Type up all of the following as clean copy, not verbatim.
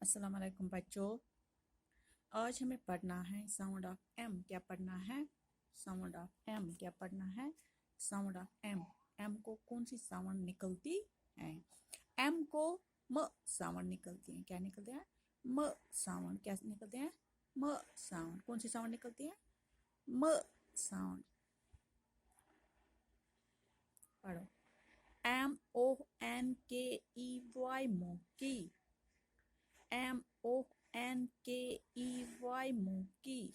अस्सलाम वालेकुम बच्चों। आज हमें पढ़ना है साउंड ऑफ एम। क्या पढ़ना है? Sound of M. क्या पढ़ना है? Sound of M. एम को कौन सी साउंड निकलती है? एम को म साउंड निकलती है। क्या निकलते हैं? म साउंड। क्या निकलते हैं? म साउंड। कौन सी साउंड निकलती है? म साउंड। पढ़ो। MONKEY मोकी। MONKEY मोकी।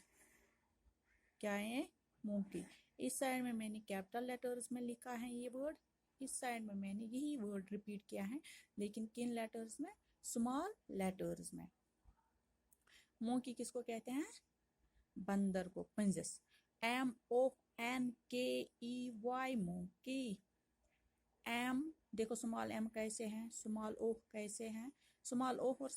क्या है? मोकी। इस साइड में मैंने कैपिटल लेटर्स में लिखा है ये वर्ड, इस साइड में मैंने यही वर्ड रिपीट किया है, लेकिन किन लेटर्स में? स्मॉल लेटर्स में। मोकी किसको कहते हैं? बंदर को, पिंजस। MONKEY मोकी। एम देखो, स्मॉल एम कैसे हैं, स्मॉल ओ कैसे हैं। स्मॉल ओ और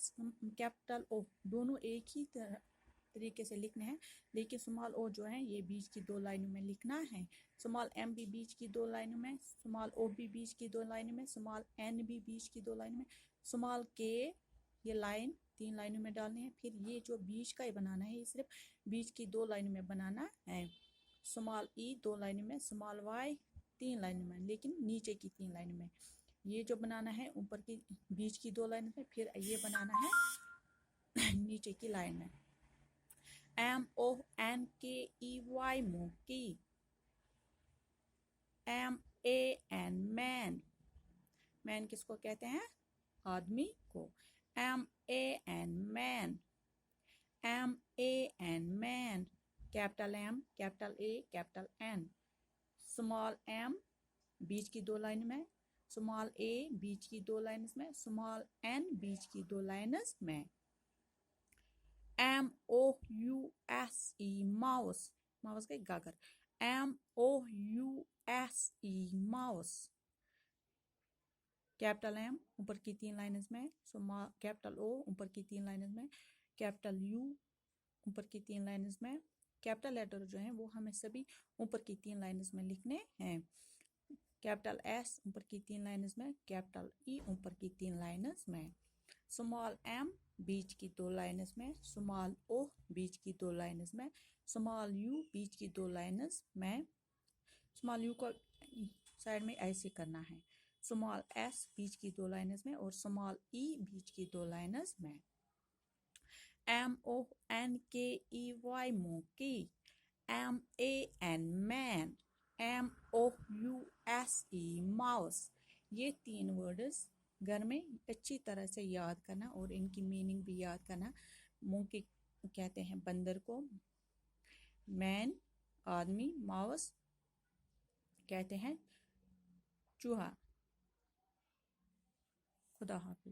कैपिटल ओ दोनों एक ही तरीके से लिखने हैं, लेकिन स्मॉल ओ जो है ये बीच की दो लाइनों में लिखना है। स्मॉल एम भी बीच की दो लाइनों में, स्मॉल ओ भी बीच की दो लाइनों में, स्मॉल एन भी बीच की दो लाइनों में, स्मॉल के ये लाइन 3 लाइनों में डालनी है। फिर ये जो बीच का ही बनाना है, ये सिर्फ बीच की 2 लाइनों में बनाना है। स्मॉल ई 2 लाइनों में, स्मॉल वाई 3 लाइनों में, लेकिन नीचे की 3 लाइनों में। ये जो बनाना है ऊपर की बीच की 2 लाइनों में, फिर ये बनाना है नीचे की लाइन में। MONKEY monkey. MAN man. Man किसको कहते हैं? आदमी को। MAN man. MAN man. Capital M, capital A, capital N. Small M बीच की 2 लाइन में, स्मॉल ए बीच की 2 लाइन्स में, स्मॉल एन बीच की 2 लाइन्स में। MOUSE mouse. माउस का गागर। MOUSE mouse. कैपिटल एम ऊपर की 3 लाइन्स में, कैपिटल ओ ऊपर की 3 लाइन्स में, कैपिटल यू ऊपर की 3 लाइन्स में। कैपिटल लेटर जो है वो हमें सभी ऊपर की 3 लाइन्स में लिखने हैं। कैपिटल एस ऊपर की 3 लाइन्स में, कैपिटल ई ऊपर की 3 लाइन्स में। स्मॉल एम बीच की 2 लाइन्स में, स्मॉल ओ बीच की 2 लाइन्स में, स्मॉल यू बीच की 2 लाइन्स में। स्मॉल यू को साइड में ऐसे करना है। स्मॉल एस बीच की 2 लाइन्स में और स्मॉल ई बीच की 2 लाइन्स में। MONKEY monkey. MAN man. MOUSE mouse. ये 3 वर्ड्स घर में अच्छी तरह से याद करना और इनकी मीनिंग भी याद करना। मोकी कहते हैं बंदर को, मैन आदमी, माउस कहते हैं चूहा। खुदा हाफिज।